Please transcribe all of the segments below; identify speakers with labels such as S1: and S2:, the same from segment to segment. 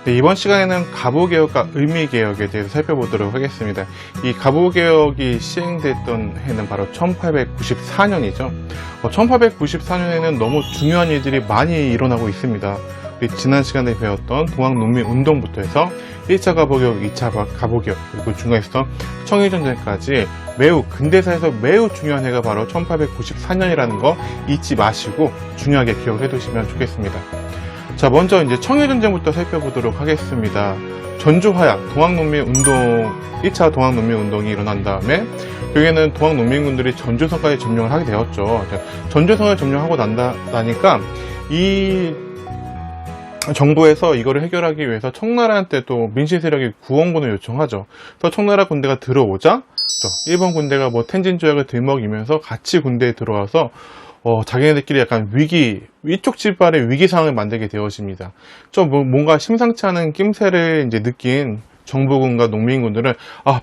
S1: 네, 이번 시간에는 가보개혁과 의미개혁에 대해서 살펴보도록 하겠습니다. 이 가보개혁이 시행됐던 해는 바로 1894년이죠. 1894년에는 너무 중요한 일들이 많이 일어나고 있습니다. 우리 지난 시간에 배웠던 동학농민운동부터 해서 1차 가보개혁, 2차 가보개혁, 그리고 중간에서 청일전쟁까지 매우 근대사에서 매우 중요한 해가 바로 1894년이라는 거 잊지 마시고 중요하게 기억을 해두시면 좋겠습니다. 자, 먼저 이제 청일전쟁부터 살펴보도록 하겠습니다. 전주화약, 동학농민운동, 1차 동학농민운동이 일어난 다음에 여기에는 동학농민군들이 전주성까지 점령을 하게 되었죠. 전주성을 점령하고 나니까 이 정부에서 이거를 해결하기 위해서 청나라한테 또 민심세력이 구원군을 요청하죠. 그래서 청나라 군대가 들어오자 일본 군대가 뭐 텐진 조약을 들먹이면서 같이 군대에 들어와서 자기네들끼리 약간 위쪽 집안의 위기 상황을 만들게 되어집니다. 좀 뭔가 심상치 않은 낌새를 이제 느낀 정부군과 농민군들은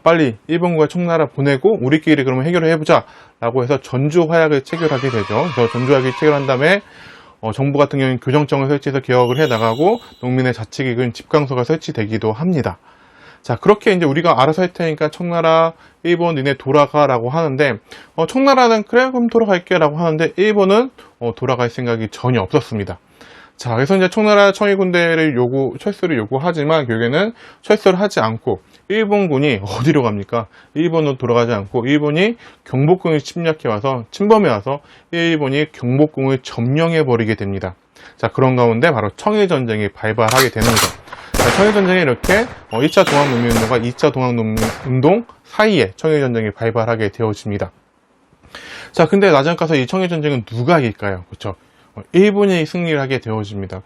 S1: 빨리 일본과 청나라 보내고 우리끼리 그러면 해결을 해보자 라고 해서 전주화약을 체결하게 되죠. 그래서 전주화약을 체결한 다음에 정부 같은 경우는 교정청을 설치해서 개혁을 해 나가고 농민의 자치기금 집강소가 설치되기도 합니다. 자, 그렇게 이제 우리가 알아서 할 테니까 청나라, 일본 니네 돌아가라고 하는데 청나라는 그래 그럼 돌아갈게 라고 하는데 일본은 돌아갈 생각이 전혀 없었습니다. 자, 그래서 이제 청나라 청일군대를 철수를 요구하지만 결국에는 철수를 하지 않고 일본군이 어디로 갑니까? 일본으로 돌아가지 않고 일본이 경복궁을 침범해 와서 일본이 경복궁을 점령해 버리게 됩니다. 자, 그런 가운데 바로 청일전쟁이 발발하게 되는 거죠. 자, 청일전쟁이 이렇게 1차 동학농민운동과 2차 동학농민운동 사이에 청일전쟁이 발발하게 되어집니다. 자, 근데 나중에 가서 이 청일전쟁은 누가 이길까요? 그렇죠? 일본이 승리를 하게 되어집니다.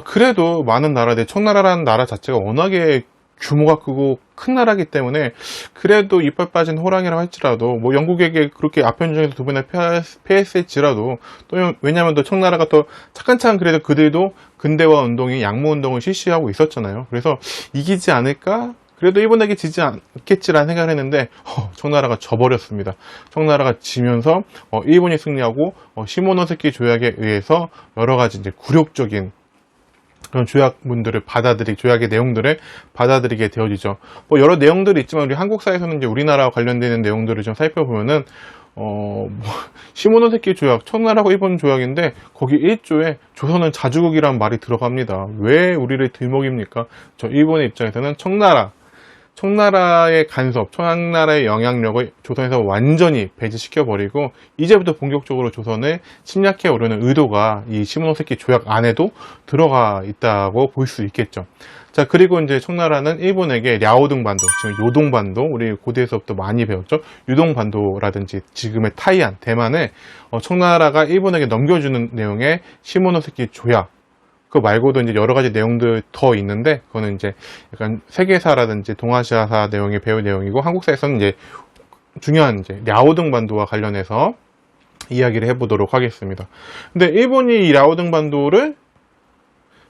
S1: 그래도 많은 나라들, 청나라라는 나라 자체가 워낙에 규모가 크고 큰 나라이기 때문에 그래도 이빨 빠진 호랑이라고 할지라도 뭐 영국에게 그렇게 아편전에서 두 번이나 패했을지라도 또 왜냐하면 또 청나라가 또 차근차근 그래도 그들도 근대화 운동이 양모운동을 실시하고 있었잖아요. 그래서 이기지 않을까? 그래도 일본에게 지지 않겠지라는 생각을 했는데 청나라가 져버렸습니다. 청나라가 지면서 일본이 승리하고 시모노세키 조약에 의해서 여러 가지 이제 굴욕적인 그런 조약의 내용들을 받아들이게 되어지죠. 뭐 여러 내용들이 있지만 우리 한국사에서는 이제 우리나라와 관련되는 내용들을 좀 살펴보면은 시모노세키 조약, 청나라하고 일본 조약인데 거기 1조에 조선은 자주국이라는 말이 들어갑니다. 왜 우리를 들먹입니까? 일본의 입장에서는 청나라의 간섭, 청나라의 영향력을 조선에서 완전히 배제시켜버리고 이제부터 본격적으로 조선을 침략해 오려는 의도가 이 시모노세키 조약 안에도 들어가 있다고 볼 수 있겠죠. 자, 그리고 이제 청나라는 일본에게 랴오둥 반도, 지금 요동 반도, 우리 고대에서부터 많이 배웠죠. 유동 반도라든지 지금의 타이안, 대만을 청나라가 일본에게 넘겨주는 내용의 시모노세키 조약, 그거 말고도 이제 여러 가지 내용들 더 있는데, 그거는 이제 약간 세계사라든지 동아시아사 내용에 배울 내용이고, 한국사에서는 이제 중요한 이제 랴오둥 반도와 관련해서 이야기를 해보도록 하겠습니다. 근데 일본이 이 랴오둥 반도를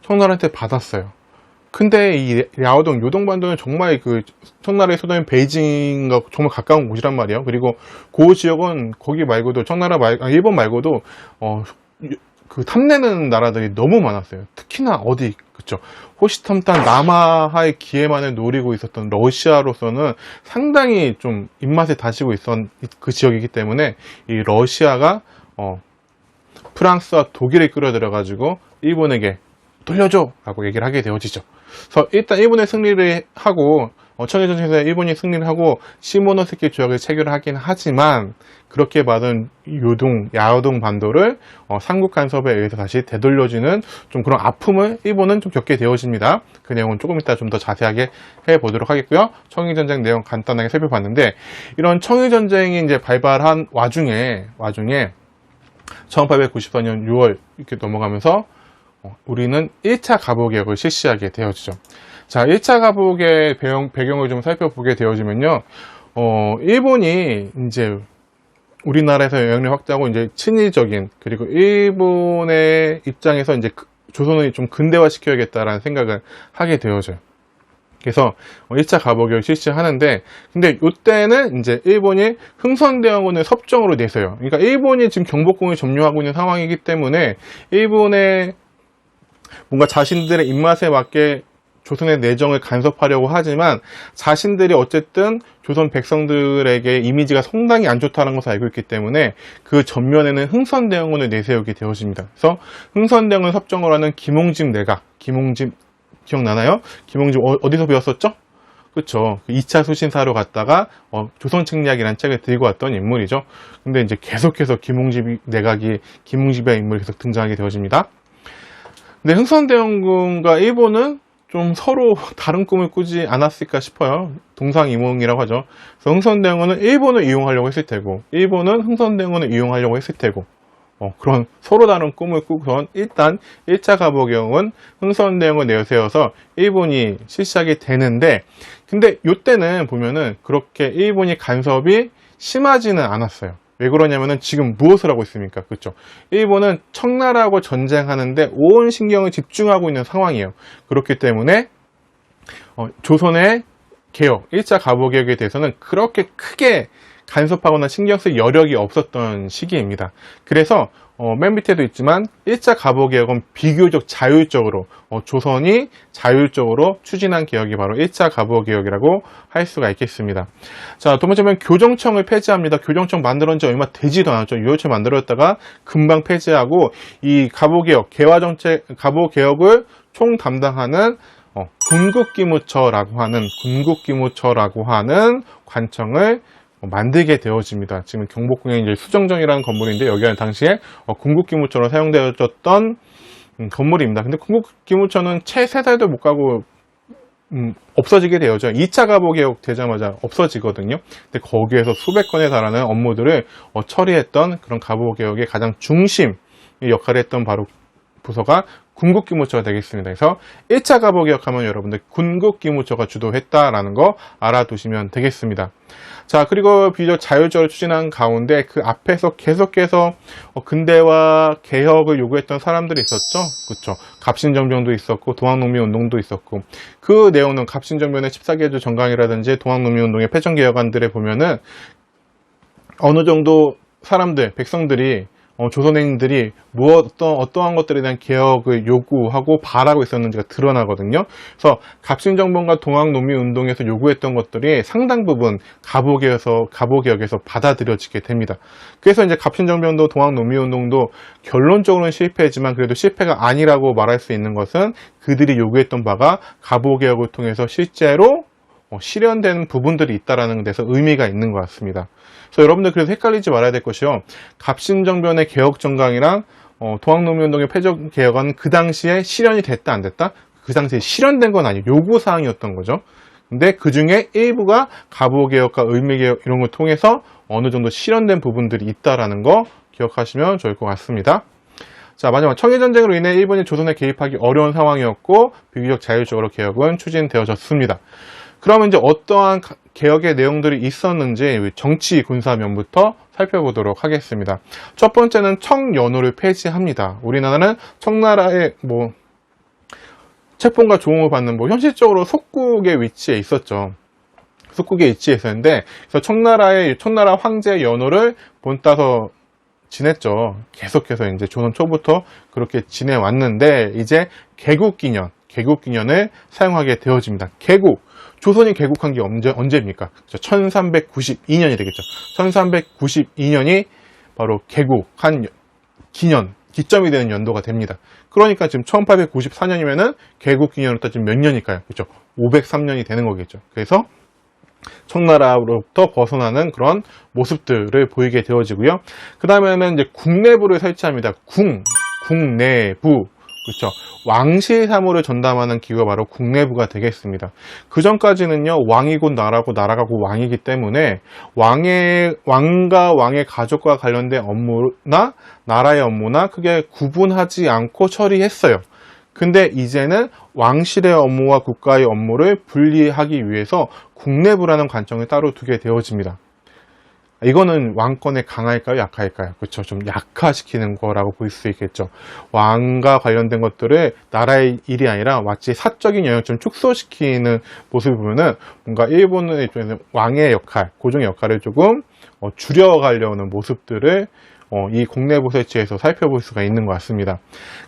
S1: 청나라한테 받았어요. 근데 이 랴오둥, 요동 반도는 정말 그 청나라의 수도인 베이징과 정말 가까운 곳이란 말이에요. 그리고 그 지역은 거기 말고도 일본 말고도 그 탐내는 나라들이 너무 많았어요. 특히나 그쵸? 호시탐탐 남하의 기회만을 노리고 있었던 러시아로서는 상당히 좀 입맛에 다시고 있었던 그 지역이기 때문에 이 러시아가 프랑스와 독일을 끌어들여가지고 일본에게 돌려줘! 라고 얘기를 하게 되어지죠. 그래서 일단 일본의 승리를 하고 청일전쟁에서 일본이 승리를 하고 시모노세키 조약을 체결하긴 하지만 그렇게 받은 랴오둥 반도를 삼국 간섭에 의해서 다시 되돌려지는 좀 그런 아픔을 일본은 좀 겪게 되어집니다. 그 내용은 조금 이따 좀 더 자세하게 해보도록 하겠고요. 청일전쟁 내용 간단하게 살펴봤는데 이런 청일전쟁이 이제 발발한 와중에 1894년 6월 이렇게 넘어가면서 우리는 1차 가보개혁을 실시하게 되어지죠. 자, 1차 가보개혁의 배경을 좀 살펴보게 되어지면요. 일본이 이제 우리나라에서 영향력 확대하고 이제 친일적인 그리고 일본의 입장에서 이제 조선을 좀 근대화시켜야겠다라는 생각을 하게 되어져요. 그래서 1차 가보개혁을 실시하는데 근데 이때는 이제 일본이 흥선대원군을 섭정으로 내세요. 그러니까 일본이 지금 경복궁을 점령하고 있는 상황이기 때문에 일본의 뭔가 자신들의 입맛에 맞게 조선의 내정을 간섭하려고 하지만 자신들이 어쨌든 조선 백성들에게 이미지가 상당히 안 좋다는 것을 알고 있기 때문에 그 전면에는 흥선대원군을 내세우게 되어집니다. 그래서 흥선대원군 섭정을 하는 김홍집 내각, 김홍집 기억나나요? 김홍집 어디서 배웠었죠? 그쵸. 2차 수신사로 갔다가 조선책략이라는 책을 들고 왔던 인물이죠. 근데 이제 계속해서 김홍집 내각이 김홍집의 인물이 계속 등장하게 되어집니다. 근데 흥선대원군과 일본은 좀 서로 다른 꿈을 꾸지 않았을까 싶어요. 동상이몽이라고 하죠. 그래서 흥선대원군은 일본을 이용하려고 했을 테고, 일본은 흥선대원군을 이용하려고 했을 테고, 그런 서로 다른 꿈을 꾸고선 일단 1차 가보경은 흥선대원을 내세워서 일본이 실시하게 되는데, 근데 이때는 보면은 그렇게 일본이 간섭이 심하지는 않았어요. 왜 그러냐면은 지금 무엇을 하고 있습니까? 그렇죠. 일본은 청나라하고 전쟁하는데 온 신경을 집중하고 있는 상황이에요. 그렇기 때문에 조선의 개혁, 1차 가보개혁에 대해서는 그렇게 크게 간섭하거나 신경 쓸 여력이 없었던 시기입니다. 그래서 맨 밑에도 있지만 1차 가보개혁은 비교적 자율적으로 조선이 자율적으로 추진한 개혁이 바로 1차 가보개혁이라고 할 수가 있겠습니다. 자, 두 번째는 교정청을 폐지합니다. 교정청 만들어진 지 얼마 되지도 않았죠. 6월초에 만들었다가 금방 폐지하고 이 가보개혁, 개화정책, 가보개혁을 총 담당하는 군국기무처라고 하는 관청을 만들게 되어집니다. 지금 경복궁에 이제 수정정이라는 건물인데 여기는 당시에 군국기무처로 사용되어졌던 건물입니다. 근데 군국기무처는 채 3달도 못 가고 없어지게 되어져. 2차 가보개혁 되자마자 없어지거든요. 근데 거기에서 수백 건에 달하는 업무들을 처리했던 그런 가보개혁의 가장 중심 역할을 했던 바로 부서가 군국기무처가 되겠습니다. 그래서 1차 가보개혁하면 여러분들 군국기무처가 주도했다라는 거 알아두시면 되겠습니다. 자, 그리고 비교적 자율적으로 추진한 가운데 그 앞에서 계속해서 근대화 개혁을 요구했던 사람들이 있었죠. 그렇죠. 갑신정변도 있었고 동학농민운동도 있었고, 그 내용은 갑신정변의 14개조 정강이라든지 동학농민운동의 패전개혁안들에 보면은 어느 정도 사람들, 백성들이 조선인들이 어떠한 것들에 대한 개혁을 요구하고 바라고 있었는지가 드러나거든요. 그래서 갑신정변과 동학농민운동에서 요구했던 것들이 상당 부분 가보개혁에서 받아들여지게 됩니다. 그래서 이제 갑신정변도 동학농민운동도 결론적으로는 실패했지만 그래도 실패가 아니라고 말할 수 있는 것은 그들이 요구했던 바가 가보개혁을 통해서 실제로 실현되는 부분들이 있다는 데서 의미가 있는 것 같습니다. 그래서 여러분들 그래서 헷갈리지 말아야 될 것이요. 갑신정변의 개혁정강이랑 동학농민운동의 패전개혁은 그 당시에 실현이 됐다 안 됐다? 그 당시에 실현된 건 아니에요. 요구사항이었던 거죠. 근데 그 중에 일부가 가보개혁과 의미개혁 이런 걸 통해서 어느 정도 실현된 부분들이 있다는 거 기억하시면 좋을 것 같습니다. 자, 마지막 청일전쟁으로 인해 일본이 조선에 개입하기 어려운 상황이었고 비교적 자율적으로 개혁은 추진되어졌습니다. 그러면 이제 어떠한 개혁의 내용들이 있었는지 정치 군사면부터 살펴보도록 하겠습니다. 첫 번째는 청연호를 폐지합니다. 우리나라는 청나라의 책봉과 조응을 받는 현실적으로 속국에 위치해 있었죠. 속국에 위치해 있었는데, 그래서 청나라 황제 연호를 본따서 지냈죠. 계속해서 이제 조선 초부터 그렇게 지내왔는데, 이제 개국기년을 사용하게 되어집니다. 조선이 개국한 게 언제입니까? 1392년이 되겠죠. 1392년이 바로 개국한 기점이 되는 연도가 됩니다. 그러니까 지금 1894년이면은 개국 기념으로 따지면 몇 년일까요? 그렇죠. 503년이 되는 거겠죠. 그래서 청나라로부터 벗어나는 그런 모습들을 보이게 되어지고요. 그 다음에는 이제 국내부를 설치합니다. 국내부. 그렇죠. 왕실 사무를 전담하는 기구가 바로 국내부가 되겠습니다. 그 전까지는요, 왕이 곧 나라고 나라가 곧 왕이기 때문에 왕과 왕의 가족과 관련된 업무나 나라의 업무나 크게 구분하지 않고 처리했어요. 근데 이제는 왕실의 업무와 국가의 업무를 분리하기 위해서 국내부라는 관청을 따로 두게 되어집니다. 이거는 왕권에 강할까요? 약할까요? 그렇죠. 좀 약화시키는 거라고 볼 수 있겠죠. 왕과 관련된 것들을 나라의 일이 아니라 마치 사적인 영역을 좀 축소시키는 모습을 보면은 뭔가 일본의 입장에서 왕의 역할, 고종의 역할을 조금 줄여가려는 모습들을 이 공내부설치에서 살펴볼 수가 있는 것 같습니다.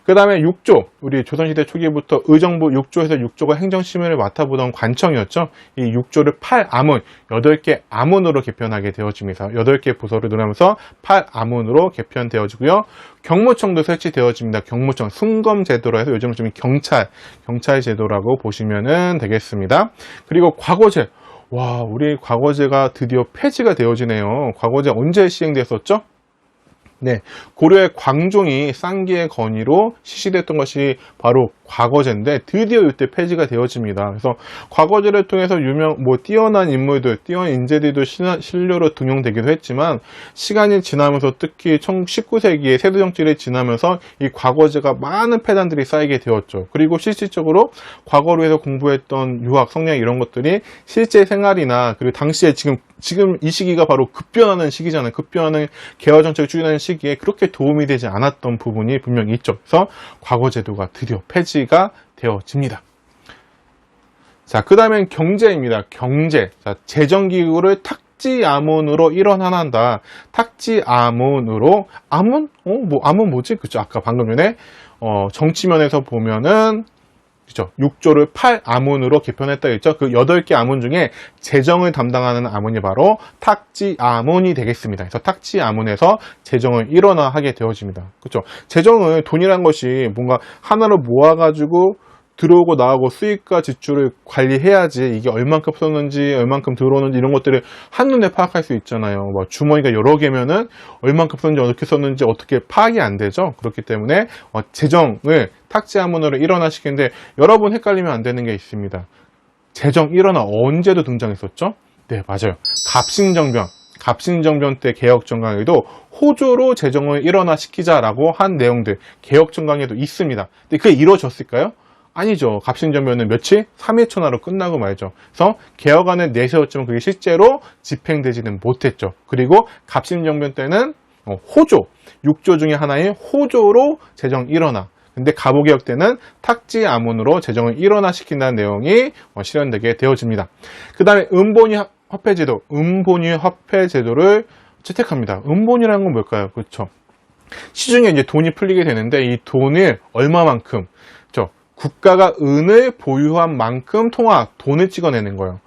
S1: 그 다음에 6조, 우리 조선시대 초기부터 의정부 6조에서 6조가 행정심의를 맡아보던 관청이었죠. 이 6조를 8아문, 8개 아문으로 개편하게 되어집니다. 8개 부서를 늘어나면서 8아문으로 개편되어지고요. 경무청도 설치되어집니다. 경무청, 순검제도로 해서 요즘 좀 경찰 제도라고 보시면 되겠습니다. 그리고 과거제, 와, 우리 과거제가 드디어 폐지가 되어지네요. 과거제 언제 시행됐었죠? 네, 고려의 광종이 쌍기의 건의로 실시됐던 것이 바로 과거제인데 드디어 이때 폐지가 되어집니다. 그래서 과거제를 통해서 뛰어난 인물들, 뛰어난 인재들도 신료로 등용되기도 했지만 시간이 지나면서 특히 19세기의 세도정치를 지나면서 이 과거제가 많은 폐단들이 쌓이게 되었죠. 그리고 실질적으로 과거로 해서 공부했던 유학, 성냥 이런 것들이 실제 생활이나 그리고 당시에 지금 이 시기가 바로 급변하는 시기잖아요. 급변하는 개화 정책을 추진하는 시기에 그렇게 도움이 되지 않았던 부분이 분명히 있죠. 그래서 과거제도가 드디어 폐지가 되어집니다. 자, 그 다음엔 경제입니다. 경제. 자, 재정기구를 탁지아문으로 일원한다. 탁지아문으로, 아문 뭐지? 그쵸. 아까 방금 전에, 정치면에서 보면은, 그죠. 6조를 8아문으로 개편했다 했죠. 그 8개 아문 중에 재정을 담당하는 아문이 바로 탁지아문이 되겠습니다. 그래서 탁지아문에서 재정을 일원화하게 되어집니다. 그렇죠. 재정은 돈이란 것이 뭔가 하나로 모아가지고 들어오고 나가고 수익과 지출을 관리해야지 이게 얼만큼 썼는지 얼만큼 들어오는지 이런 것들을 한눈에 파악할 수 있잖아요. 뭐 주머니가 여러 개면은 얼만큼 썼는지 어떻게 썼는지 어떻게 파악이 안 되죠. 그렇기 때문에 재정을 탁지아문으로 일원화시키는데 여러분 헷갈리면 안 되는 게 있습니다. 재정 일원화 언제도 등장했었죠? 네, 맞아요. 갑신정변 때 개혁정강에도 호조로 재정을 일원화시키자라고 한 내용들 개혁정강에도 있습니다. 근데 그게 이루어졌을까요? 아니죠. 갑신정변은 며칠? 3일 천하로 끝나고 말죠. 그래서 개혁안을 내세웠지만 그게 실제로 집행되지는 못했죠. 그리고 갑신정변 때는 호조, 6조 중에 하나인 호조로 재정 일원화. 근데 갑오개혁 때는 탁지아문으로 재정을 일원화시킨다는 내용이 실현되게 되어집니다. 그 다음에 은본위 화폐제도, 은본위 화폐제도를 채택합니다. 은본이라는 건 뭘까요? 그렇죠. 시중에 이제 돈이 풀리게 되는데 이 돈을 얼마만큼, 국가가 은을 보유한 만큼 돈을 찍어내는 거예요.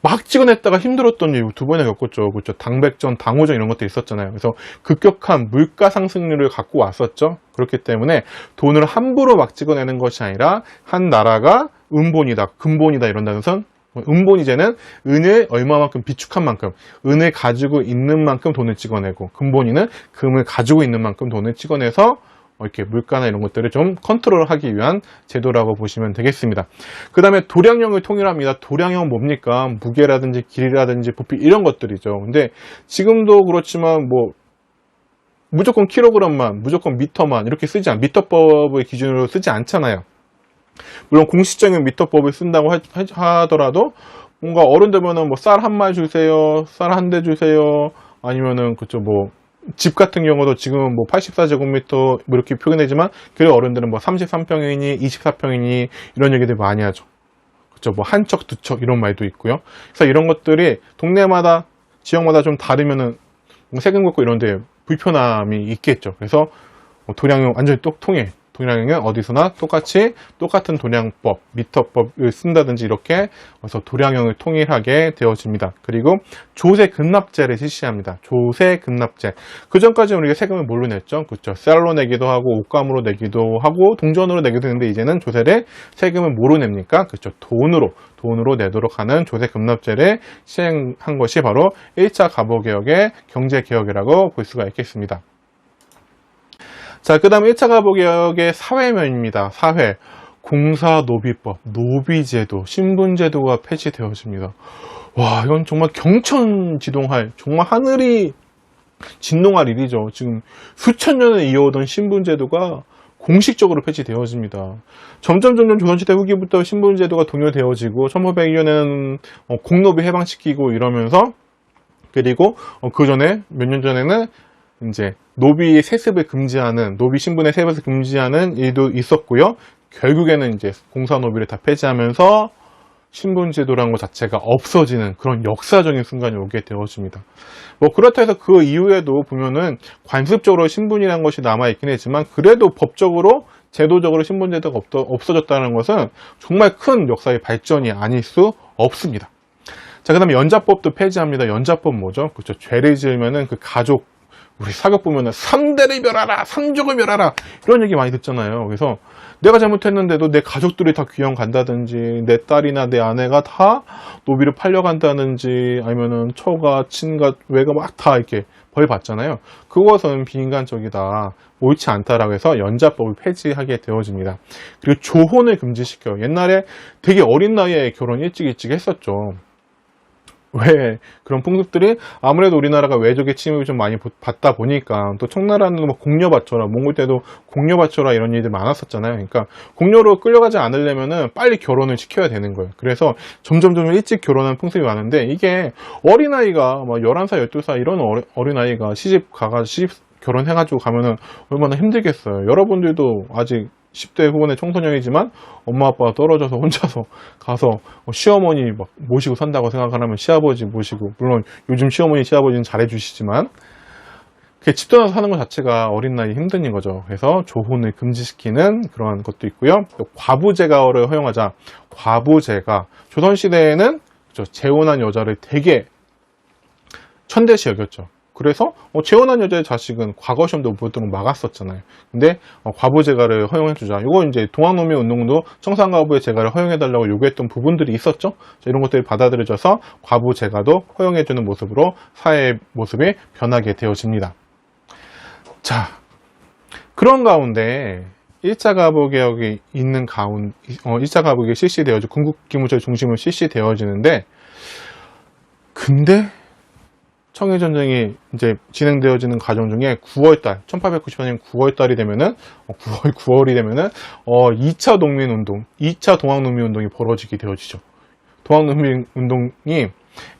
S1: 막 찍어냈다가 힘들었던 일 두 번이나 겪었죠. 그렇죠. 당백전, 당호전 이런 것도 있었잖아요. 그래서 급격한 물가 상승률을 갖고 왔었죠. 그렇기 때문에 돈을 함부로 막 찍어내는 것이 아니라 한 나라가 은본이다, 금본이다 이런다는 선 은본이제는 은을 얼마만큼 비축한 만큼, 은을 가지고 있는 만큼 돈을 찍어내고, 금본이는 금을 가지고 있는 만큼 돈을 찍어내서 이렇게 물가나 이런 것들을 좀 컨트롤하기 위한 제도라고 보시면 되겠습니다. 그 다음에 도량형을 통일합니다. 도량형 뭡니까? 무게라든지 길이라든지 부피 이런 것들이죠. 근데 지금도 그렇지만 무조건 킬로그램만, 무조건 미터만 이렇게 미터법을 기준으로 쓰지 않잖아요. 물론 공식적인 미터법을 쓴다고 하더라도 뭔가 어른들면은 쌀 한 마리 주세요, 쌀 한 대 주세요, 아니면은 집 같은 경우도 지금 84제곱미터 이렇게 표현되지만 그래 어른들은 33평이니 24평이니 이런 얘기들 많이 하죠. 그렇죠. 한 척, 두 척 이런 말도 있고요. 그래서 이런 것들이 동네마다 지역마다 좀 다르면은 세금 걷고 이런 데 불편함이 있겠죠. 그래서 도량형 완전히 통해. 도량형은 어디서나 똑같은 도량법, 미터법을 쓴다든지 이렇게 해서 도량형을 통일하게 되어집니다. 그리고 조세급납제를 실시합니다. 조세급납제. 그 전까지는 우리가 세금을 뭘로 냈죠? 그렇죠. 쌀로 내기도 하고 옷감으로 내기도 하고 동전으로 내기도 했는데 이제는 세금을 뭐로 냅니까? 그렇죠. 돈으로 내도록 하는 조세급납제를 시행한 것이 바로 1차 갑오개혁의 경제개혁이라고 볼 수가 있겠습니다. 자, 그 다음 1차 갑오개혁의 사회면입니다. 사회. 공사노비법, 노비제도, 신분제도가 폐지되어집니다. 와, 이건 정말 경천지동할, 정말 하늘이 진동할 일이죠. 지금 수천 년을 이어오던 신분제도가 공식적으로 폐지되어집니다. 점점 조선시대 후기부터 신분제도가 동요되어지고 1802년에는 공노비 해방시키고 이러면서 그리고 그 전에 몇 년 전에는 이제 노비 세습을 금지하는, 노비 신분의 세습을 금지하는 일도 있었고요. 결국에는 이제 공사노비를 다 폐지하면서 신분제도라는 것 자체가 없어지는 그런 역사적인 순간이 오게 되어집니다. 뭐 그렇다 해서 그 이후에도 보면은 관습적으로 신분이라는 것이 남아있긴 했지만 그래도 법적으로 제도적으로 신분제도가 없어졌다는 것은 정말 큰 역사의 발전이 아닐 수 없습니다. 자, 그 다음에 연자법도 폐지합니다. 연자법 뭐죠? 그렇죠. 죄를 지으면은 그 가족, 우리 사격 보면은 3대를 멸하라, 3족을 멸하라, 이런 얘기 많이 듣잖아요. 그래서 내가 잘못했는데도 내 가족들이 다 귀양 간다든지, 내 딸이나 내 아내가 다 노비를 팔려간다든지, 아니면은 처가, 친가, 외가 막 다 이렇게 벌 받잖아요. 그것은 비인간적이다, 옳지 않다라고 해서 연자법을 폐지하게 되어집니다. 그리고 조혼을 금지시켜요. 옛날에 되게 어린 나이에 결혼 일찍 했었죠. 왜 그런 풍습들이 아무래도 우리나라가 외적의 침입을 좀 많이 받다 보니까, 또 청나라는 뭐 공녀 바쳐라, 몽골 때도 공녀 바쳐라 이런 일들 많았었잖아요. 그러니까 공녀로 끌려가지 않으려면은 빨리 결혼을 시켜야 되는 거예요. 그래서 점점 일찍 결혼하는 풍습이 많은데, 이게 어린아이가 막 11살 12살 이런 어린아이가 시집 결혼해가지고 가면은 얼마나 힘들겠어요. 여러분들도 아직 10대 후반의 청소년이지만 엄마 아빠가 떨어져서 혼자서 가서 시어머니 막 모시고 산다고 생각하면 시아버지 모시고, 물론 요즘 시어머니 시아버지는 잘해주시지만 집 떠나서 사는 것 자체가 어린 나이에 힘든 거죠. 그래서 조혼을 금지시키는 그러한 것도 있고요. 또 과부제가를 허용하자. 과부제가 조선시대에는 재혼한 여자를 되게 천대시 여겼죠. 그래서 재혼한 여자의 자식은 과거 시험도 못 보도록 막았었잖아요. 근데 과부제가를 허용해주자. 이거 이제 동학농민 운동도 청산가부의 제가를 허용해달라고 요구했던 부분들이 있었죠. 이런 것들이 받아들여져서 과부제가도 허용해주는 모습으로 사회의 모습이 변하게 되어집니다. 자, 그런 가운데 1차 가부개혁이 있는 가운데 1차 가부개혁이 실시되어지고 군국기무제 중심으로 실시되어지는데, 근데 청일전쟁이 이제 진행되어지는 과정 중에 9월달, 1894년 9월달이 되면은, 9월이 되면은, 2차 농민운동, 2차 동학농민운동이 벌어지게 되어지죠. 동학농민운동이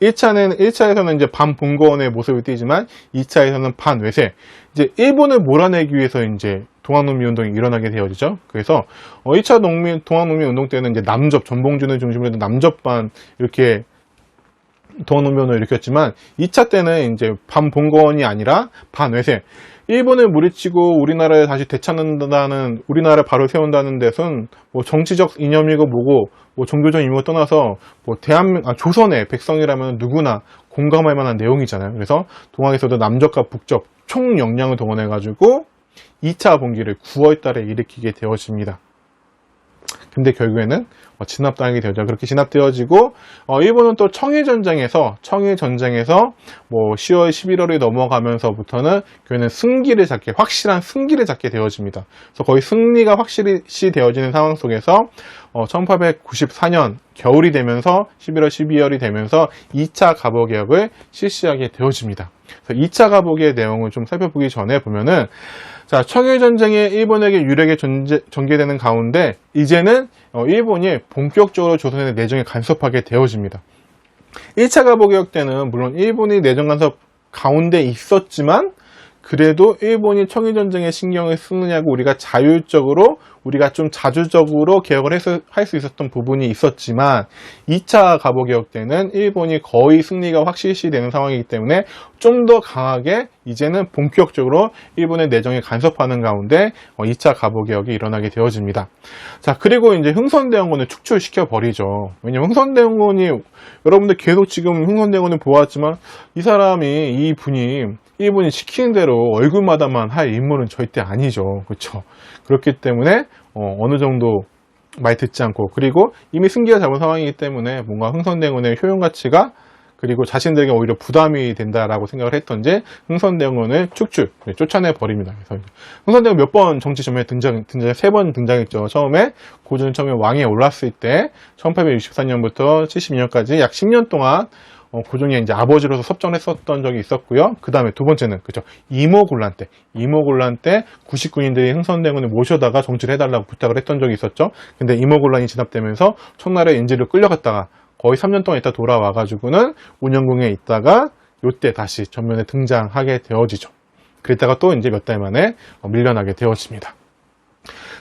S1: 1차에서는 이제 반봉건의 모습을 띠지만 2차에서는 반외세, 이제 일본을 몰아내기 위해서 이제 동학농민운동이 일어나게 되어지죠. 그래서 1차 동학농민운동 때는 이제 남접, 전봉준을 중심으로 해서 남접반 이렇게 동학농민운동을 일으켰지만, 2차 때는 이제 반봉건이 아니라 반외세, 일본을 물리치고 우리나라에 다시 되찾는다는, 우리나라를 바로 세운다는 데선 뭐 정치적 이념이고 뭐고 뭐 종교적 의미를 떠나서 뭐 조선의 백성이라면 누구나 공감할 만한 내용이잖아요. 그래서 동학에서도 남접과 북접 총 역량을 동원해 가지고 2차 봉기를 9월 달에 일으키게 되어집니다. 근데 결국에는 진압당하게 되죠. 그렇게 진압되어지고, 일본은 또 청일전쟁에서 뭐 10월, 11월이 넘어가면서부터는 결국에는 확실한 승기를 잡게 되어집니다. 그래서 거의 승리가 확실히 되어지는 상황 속에서 1894년 겨울이 되면서 11월, 12월이 되면서 2차 가보개혁을 실시하게 되어집니다. 그래서 2차 가보개혁의 내용을 좀 살펴보기 전에 보면은, 자, 청일전쟁에 일본에게 유력에 전개되는 가운데 이제는 일본이 본격적으로 조선의 내정에 간섭하게 되어집니다. 1차 가보개혁 때는 물론 일본이 내정 간섭 가운데 있었지만, 그래도 일본이 청일전쟁에 신경을 쓰느냐고 우리가 좀 자주적으로 개혁을 할 수 있었던 부분이 있었지만, 2차 가보개혁 때는 일본이 거의 승리가 확실시되는 상황이기 때문에 좀 더 강하게 이제는 본격적으로 일본의 내정에 간섭하는 가운데 2차 가보개혁이 일어나게 되어집니다. 자, 그리고 이제 흥선대원군을 축출시켜 버리죠. 왜냐면 흥선대원군이, 여러분들 계속 지금 흥선대원군을 보았지만 이분이 일본이 시키는 대로 얼굴마다만 할 인물은 절대 아니죠. 그렇죠? 그렇기 때문에 어느 정도 말 듣지 않고, 그리고 이미 승기가 잡은 상황이기 때문에 뭔가 흥선대원군의 효용 가치가, 그리고 자신들에게 오히려 부담이 된다라고 생각을 했던지 흥선대원군을 쫓아내 버립니다. 그래서 흥선대원군 몇 번 정치 전면에 등장 3번 등장했죠. 처음에 고종 처음에 왕위에 올랐을 때 1864년부터 72년까지 약 10년 동안 고종이 이제 아버지로서 섭정을 했었던 적이 있었고요. 그 다음에 두 번째는, 이모곤란 때 99인들이 흥선대원군을 모셔다가 정치를 해달라고 부탁을 했던 적이 있었죠. 근데 이모곤란이 진압되면서 청나라의 인질로 끌려갔다가 거의 3년 동안 있다 돌아와가지고는 운영궁에 있다가 요때 다시 전면에 등장하게 되어지죠. 그랬다가 또 이제 몇 달 만에 밀려나게 되어집니다.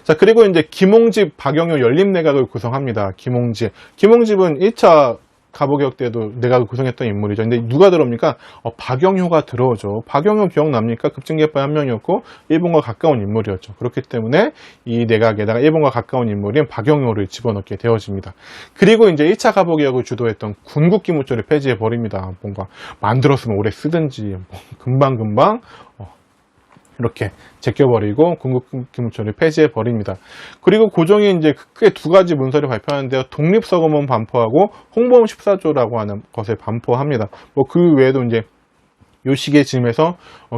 S1: 자, 그리고 이제 김홍집, 박영효 연립내각을 구성합니다. 김홍집은 1차 가보개혁 때도 내각을 구성했던 인물이죠. 근데 누가 들어옵니까? 박영효가 들어오죠. 박영효 기억납니까? 급진개파의 한 명이었고 일본과 가까운 인물이었죠. 그렇기 때문에 이 내각에다가 일본과 가까운 인물인 박영효를 집어넣게 되어집니다. 그리고 이제 1차 가보개혁을 주도했던 군국기무처를 폐지해버립니다. 뭔가 만들었으면 오래 쓰든지 금방금방 이렇게 제껴버리고 군국기무처를 폐지해버립니다. 그리고 고종이 이제 크게 두 가지 문서를 발표하는데요. 독립서검은 반포하고 홍보음 14조라고 하는 것을 반포합니다. 뭐 그 외에도 이제 요 시기에 즈음에서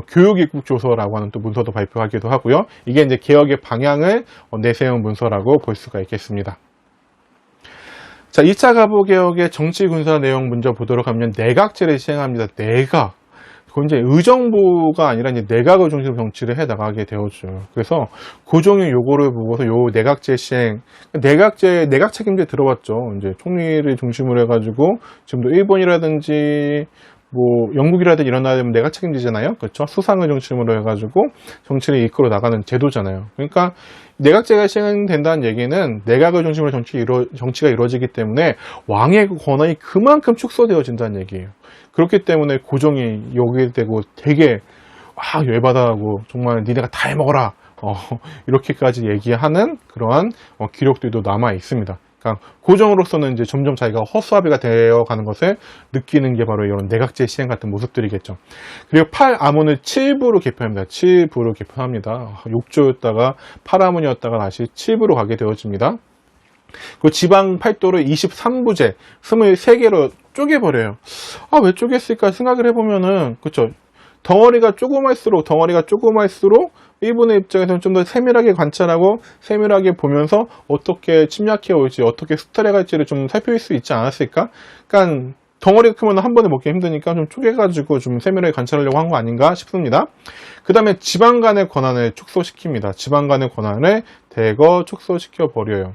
S1: 교육입국조서라고 하는 또 문서도 발표하기도 하고요. 이게 이제 개혁의 방향을 내세운 문서라고 볼 수가 있겠습니다. 자, 2차 가보개혁의 정치 군사 내용 먼저 보도록 하면 내각제를 시행합니다. 내각. 그건 이제 의정부가 아니라 이제 내각을 중심으로 정치를 해 나가게 되었죠. 그래서 고종이 요거를 보고서 요 내각제 시행, 내각 책임제 들어왔죠. 이제 총리를 중심으로 해가지고 지금도 일본이라든지 뭐 영국이라든지 이런 나라들은 내각 책임제잖아요. 그렇죠? 수상을 중심으로 해가지고 정치를 이끌어 나가는 제도잖아요. 그러니까 내각제가 시행된다는 얘기는 내각을 중심으로 정치가 이루어지기 때문에 왕의 권한이 그만큼 축소되어진다는 얘기예요. 그렇기 때문에 고종이 여기에 대고 되게 열받아하고 정말 니네가 다 해먹어라 이렇게까지 얘기하는 그러한 기록들도 남아 있습니다. 그러니까 고종으로서는 이제 점점 자기가 허수아비가 되어가는 것을 느끼는 게 바로 이런 내각제 시행 같은 모습들이겠죠. 그리고 8아문을 7부로 개편합니다. 7부로 개편합니다. 6조였다가 8아문이었다가 다시 7부로 가게 되어집니다. 그 지방 8도를 23부제 23개로 쪼개버려요. 왜 쪼갰을까 생각을 해보면은, 그쵸. 덩어리가 조그말수록 일본의 입장에서는 좀 더 세밀하게 관찰하고 세밀하게 보면서 어떻게 침략해 올지, 어떻게 수탈해 갈지를 좀 살펴볼 수 있지 않았을까? 그러니까 덩어리가 크면 한 번에 먹기 힘드니까 좀 쪼개가지고 좀 세밀하게 관찰하려고 한 거 아닌가 싶습니다. 그 다음에 지방 간의 권한을 축소시킵니다. 지방 간의 권한을 대거 축소시켜 버려요.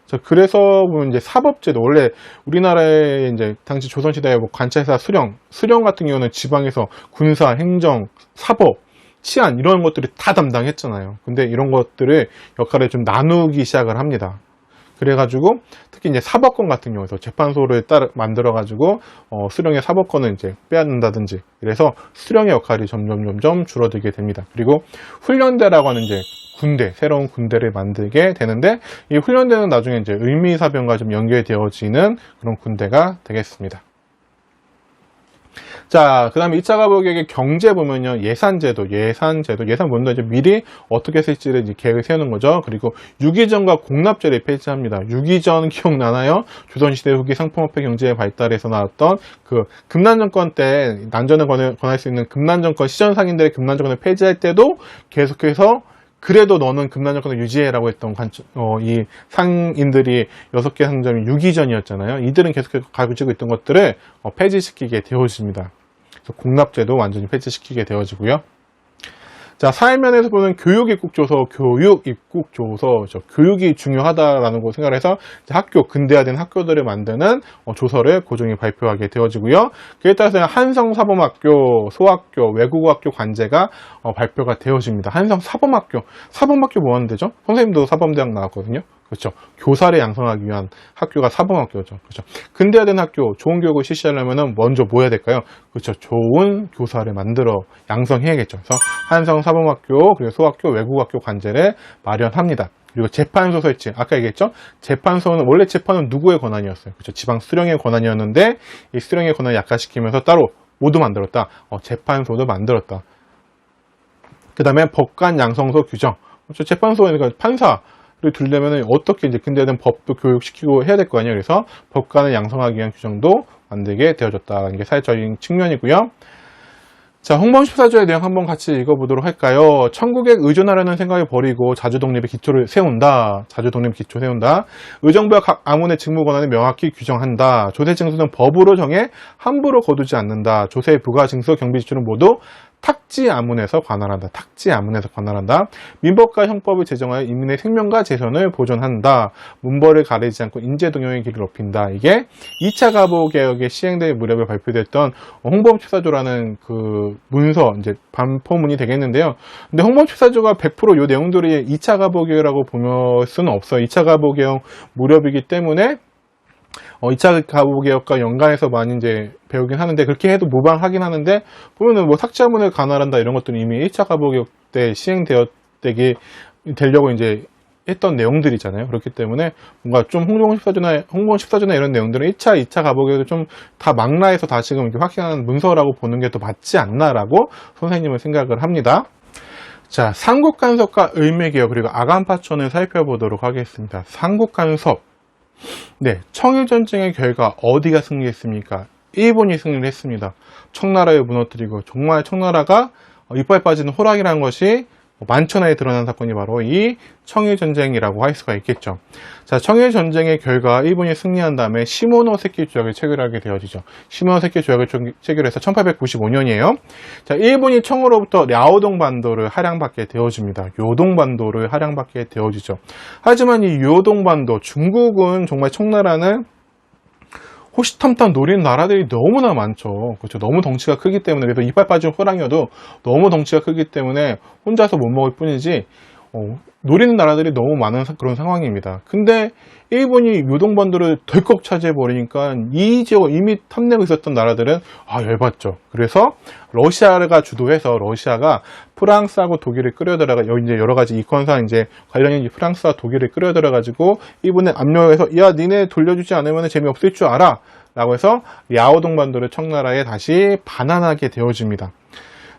S1: 자, 그래서 보면 이제 사법제도, 원래 우리나라의 이제 당시 조선시대에 뭐 관찰사, 수령 같은 경우는 지방에서 군사, 행정, 사법, 치안 이런 것들을 다 담당했잖아요. 근데 이런 것들을 역할을 좀 나누기 시작을 합니다. 그래가지고 특히 이제 사법권 같은 경우에서 재판소를 만들어가지고 수령의 사법권을 이제 빼앗는다든지, 그래서 수령의 역할이 점점 줄어들게 됩니다. 그리고 훈련대라고 하는 이제 새로운 군대를 만들게 되는데, 이 훈련대는 나중에 이제 을미사병과 좀 연결되어지는 그런 군대가 되겠습니다. 자, 그 다음에 2차 가보개혁의 경제 보면요. 예산제도 먼저 이제 미리 어떻게 쓸지를 이제 계획을 세우는 거죠. 그리고 유기전과 공납제를 폐지합니다. 유기전 기억나나요? 조선시대 후기 상품화폐 경제의 발달에서 나왔던 그 금난정권 때 난전을 권할 수 있는 금난정권, 시전상인들의 금난정권을 폐지할 때도 계속해서 그래도 너는 금난정권을 유지해라고 했던 이 상인들이 6개 상점이 유기전이었잖아요. 이들은 계속해서 가지고 있던 것들을 폐지시키게 되어집니다. 그래서 공납제도 완전히 폐지시키게 되어지고요. 자, 사회면에서 보는 교육입국조서, 교육이 중요하다라는 거 생각을 해서 근대화된 학교들을 만드는 조서를 고종이 발표하게 되어지고요. 그에 따라서 한성사범학교, 소학교, 외국어학교 관제가 발표가 되어집니다. 한성사범학교 뭐 하는 데죠? 선생님도 사범대학 나왔거든요. 그렇죠. 교사를 양성하기 위한 학교가 사범학교죠. 그렇죠. 근대화된 학교, 좋은 교육을 실시하려면 먼저 뭐 해야 될까요? 그렇죠. 좋은 교사를 만들어 양성해야겠죠. 그래서 한성 사범학교, 그리고 소학교, 외국학교 관제를 마련합니다. 그리고 재판소 설치. 아까 얘기했죠? 원래 재판은 누구의 권한이었어요? 그렇죠. 지방 수령의 권한이었는데, 이 수령의 권한을 약화시키면서 따로 모두 만들었다. 재판소도 만들었다. 그 다음에 법관 양성소 규정. 그렇죠. 재판소가 판사, 를 두려면 어떻게 이제 근대화된 법도 교육시키고 해야 될 거 아니에요. 그래서 법관을 양성하기 위한 규정도 만들게 되어졌다는 게 사회적인 측면이고요. 자, 홍범 14조의 내용 한번 같이 읽어보도록 할까요? 천국에 의존하려는 생각을 버리고 자주독립의 기초를 세운다. 의정부와 각 아문의 직무 권한을 명확히 규정한다. 조세 징수는 법으로 정해 함부로 거두지 않는다. 조세, 부가, 징수, 경비 지출은 모두 탁지 아문에서 관할한다. 탁지 아문에서 관할한다. 민법과 형법을 제정하여 인민의 생명과 재산을 보존한다. 문벌을 가리지 않고 인재동용의 길을 높인다. 이게 2차 가보개혁의 시행될 무렵에 발표됐던 홍범추사조라는 그 문서, 이제 반포문이 되겠는데요. 근데 홍범추사조가 100% 이 내용들이 2차 가보개혁이라고 볼 수는 없어요. 2차 가보개혁 무렵이기 때문에 2차 가보개혁과 연관해서 많이 이제 배우긴 하는데, 그렇게 해도 무방하긴 하는데, 보면은 뭐 삭제문을 관할한다 이런 것들은 이미 1차 가보개혁 때 되려고 이제 했던 내용들이잖아요. 그렇기 때문에 뭔가 좀 홍범14조나 이런 내용들은 1차, 2차 가보개혁을 좀 다 망라해서 다시금 이렇게 확인하는 문서라고 보는 게 더 맞지 않나라고 선생님은 생각을 합니다. 자, 삼국간섭과 을매개혁 그리고 아간파천을 살펴보도록 하겠습니다. 삼국간섭. 네, 청일전쟁의 결과 어디가 승리했습니까? 일본이 승리를 했습니다. 청나라를 무너뜨리고, 정말 청나라가 이빨 빠지는 호락이라는 것이 만천하에 드러난 사건이 바로 이 청일전쟁이라고 할 수가 있겠죠. 자, 청일전쟁의 결과 일본이 승리한 다음에 시모노세키 조약을 체결하게 되어지죠. 시모노세키 조약을 체결해서 1895년이에요. 자, 일본이 청으로부터 랴오동 반도를 할양받게 되어집니다. 요동 반도를 할양받게 되어지죠. 하지만 이 요동 반도, 중국은 정말 청나라는 호시탐탐 노리는 나라들이 너무나 많죠. 그렇죠. 너무 덩치가 크기 때문에, 그래서 이빨 빠진 호랑이여도 너무 덩치가 크기 때문에 혼자서 못 먹을 뿐이지, 노리는 나라들이 너무 많은 그런 상황입니다. 근데 일본이 요동반도를 덜컥 차지해버리니까 이 지역을 이미 탐내고 있었던 나라들은 열받죠. 그래서 러시아가 주도해서 러시아가 프랑스하고 독일을 끌어들여가 이제 여러 가지 이권상 이제 관련인 프랑스와 독일을 끌어들여가지고 일본에 압력해서 야 니네 돌려주지 않으면 재미없을 줄 알아 라고 해서 랴오동 반도를 청나라에 다시 반환하게 되어집니다.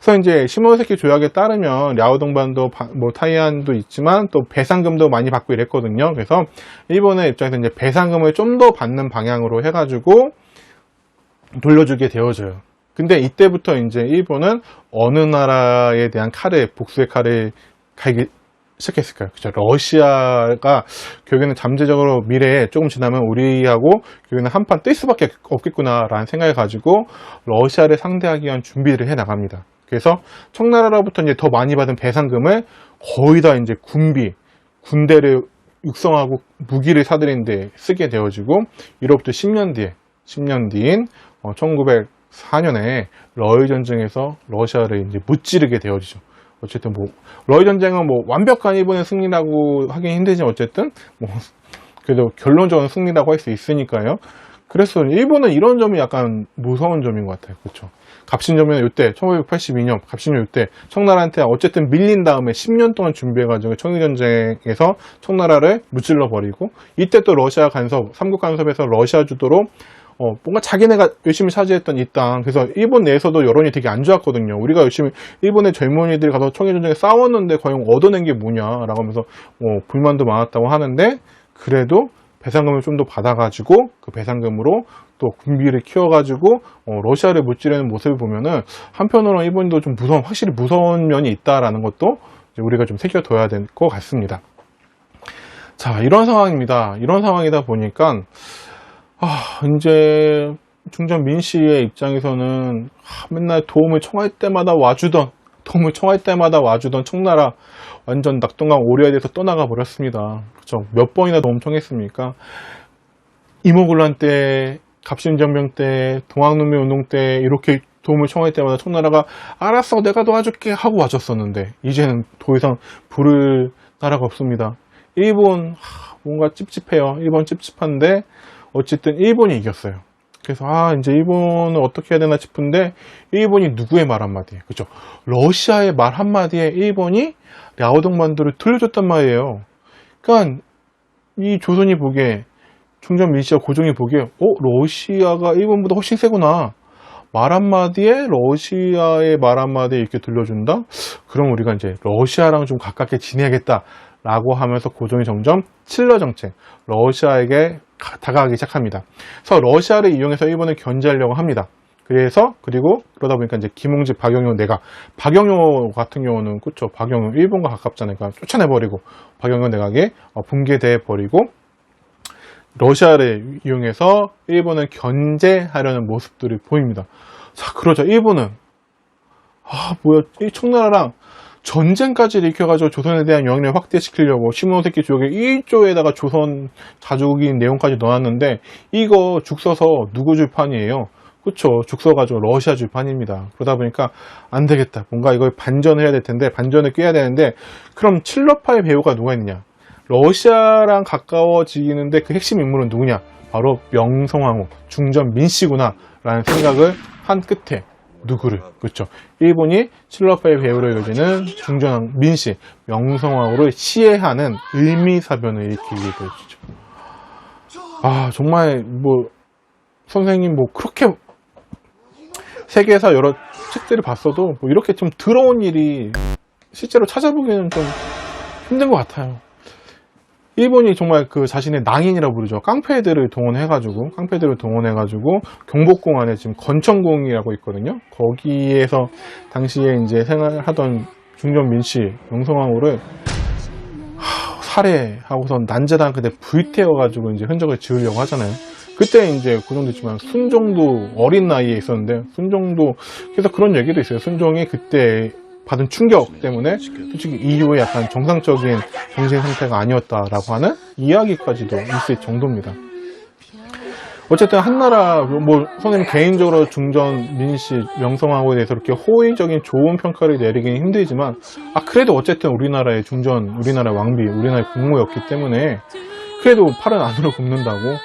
S1: 그래서 이제 시모노세키 조약에 따르면 랴오동 반도 뭐 타이완도 있지만 또 배상금도 많이 받고 이랬거든요. 그래서 일본의 입장에서 이제 배상금을 좀 더 받는 방향으로 해가지고 돌려주게 되어져요. 근데 이때부터 이제 일본은 어느 나라에 대한 복수의 칼을 갈기 시작했을까요? 그죠? 러시아가 결국에는 잠재적으로 미래에 조금 지나면 우리하고 결국에는 한판 뜰 수밖에 없겠구나라는 생각을 가지고 러시아를 상대하기 위한 준비를 해 나갑니다. 그래서 청나라로부터 이제 더 많이 받은 배상금을 거의 다 이제 군대를 육성하고 무기를 사들이는 데 쓰게 되어지고, 이로부터 10년 뒤인 1904년에 러일 전쟁에서 러시아를 이제 무찌르게 되어지죠. 어쨌든 뭐 러일 전쟁은 뭐 완벽한 일본의 승리라고 하긴 힘들지만 어쨌든 뭐 그래도 결론적인 승리라고 할 수 있으니까요. 그래서 일본은 이런 점이 약간 무서운 점인 것 같아요. 그렇죠. 갑신전면 이때 1582년 갑신전 이때 청나라한테 어쨌든 밀린 다음에 10년 동안 준비해가지고 청일전쟁에서 청나라를 무찔러 버리고, 이때 또 러시아 간섭, 삼국 간섭에서 러시아 주도로 뭔가 자기네가 열심히 차지했던 이 땅, 그래서 일본 내에서도 여론이 되게 안 좋았거든요. 우리가 열심히 일본의 젊은이들이 가서 청일전쟁에 싸웠는데 과연 얻어낸 게 뭐냐라고 하면서 불만도 많았다고 하는데, 그래도 배상금을 좀 더 받아가지고 그 배상금으로 또 군비를 키워가지고 러시아를 무찌르는 모습을 보면은 한편으로는 일본도 좀 확실히 무서운 면이 있다라는 것도 이제 우리가 좀 새겨둬야 될 것 같습니다. 자, 이런 상황입니다. 이런 상황이다 보니까 이제 중전 민씨의 입장에서는 맨날 도움을 청할 때마다 와주던 청나라 완전 낙동강 오리에 대해서 떠나가 버렸습니다. 그쵸? 몇 번이나 도움 청했습니까? 임오군란 때, 갑신전병 때, 동학농민 운동 때 이렇게 도움을 청할 때마다 청나라가 알았어 내가 도와줄게 하고 와줬었는데, 이제는 더 이상 부를 나라가 없습니다. 일본 뭔가 찝찝해요. 일본 찝찝한데 어쨌든 일본이 이겼어요. 그래서 이제 일본은 어떻게 해야 되나 싶은데, 일본이 누구의 말 한마디에, 그죠? 러시아의 말 한마디에 일본이 랴오동 반도를 돌려줬단 말이에요. 그러니까 이 조선이 보기에, 중전 민씨와 고종이 보기에 러시아가 일본보다 훨씬 세구나, 말 한마디에 러시아의 말 한마디에 이렇게 들려준다? 그럼 우리가 이제 러시아랑 좀 가깝게 지내야겠다 라고 하면서 고종이 점점 칠러 정책, 러시아에게 다가가기 시작합니다. 그래서 러시아를 이용해서 일본을 견제하려고 합니다. 그리고 그러다 보니까 이제 김홍직, 박영효 내각, 박영효 같은 경우는 그쵸, 박영효 일본과 가깝잖아요. 그러니까 쫓아내버리고 박영효 내각에 붕괴돼 버리고 러시아를 이용해서 일본을 견제하려는 모습들이 보입니다. 자, 그러자 일본은 뭐야, 이 청나라랑 전쟁까지 일으켜가지고 조선에 대한 영향력을 확대시키려고 시모노세키 주역에 1조에다가 조선 자주국인 내용까지 넣어놨는데, 이거 죽 써서 누구 줄판이에요? 그쵸, 죽 써가지고 러시아 줄판입니다. 그러다 보니까 안 되겠다, 뭔가 이걸 반전을 해야 될 텐데, 반전을 꾀해야 되는데, 그럼 칠러파의 배우가 누가 있느냐? 러시아랑 가까워지는데 그 핵심 인물은 누구냐? 바로 명성황후, 중전 민씨구나 라는 생각을 한 끝에 누구를, 그렇죠, 일본이 칠러파의 배후를 여기는 중전 민씨, 명성황후를 시해하는 의미사변을 일으키게 되죠. 정말 선생님 그렇게 세계에서 여러 책들을 봤어도 이렇게 좀 더러운 일이 실제로 찾아보기는 좀 힘든 것 같아요. 일본이 정말 그 자신의 낭인이라고 부르죠. 깡패들을 동원해가지고 경복궁 안에 지금 건천궁이라고 있거든요. 거기에서 당시에 이제 생활하던 중전 민씨 명성황후를 살해하고선 난자당 그때 불태워가지고 이제 흔적을 지우려고 하잖아요. 그때 이제 그 정도 있지만 순종도 어린 나이에 있었는데, 순종도 그래서 그런 얘기도 있어요. 순종이 그때 받은 충격 때문에 솔직히 이후에 약간 정상적인 정신 상태가 아니었다라고 하는 이야기까지도 있을 정도입니다. 어쨌든 한나라, 선생님 개인적으로 중전 민씨 명성황후에 대해서 이렇게 호의적인 좋은 평가를 내리기는 힘들지만, 그래도 어쨌든 우리나라의 우리나라 왕비, 우리나라의 국모였기 때문에 그래도 팔은 안으로 굽는다고,